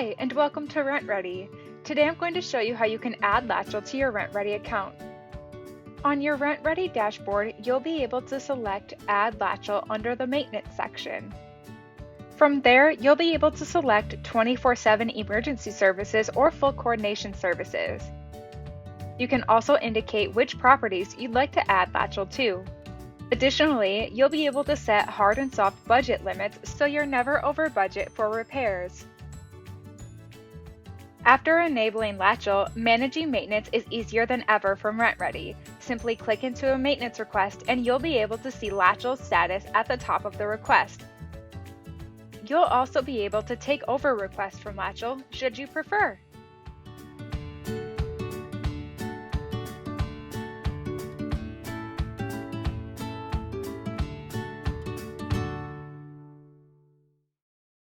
Hi, and welcome to RentRedi. Today I'm going to show you how you can add Latchel to your RentRedi account. On your RentRedi dashboard, you'll be able to select Add Latchel under the Maintenance section. From there, you'll be able to select 24/7 emergency services or full coordination services. You can also indicate which properties you'd like to add Latchel to. Additionally, you'll be able to set hard and soft budget limits so you're never over budget for repairs. After enabling Latchel, managing maintenance is easier than ever from RentRedi. Simply click into a maintenance request and you'll be able to see Latchel's status at the top of the request. You'll also be able to take over requests from Latchel should you prefer.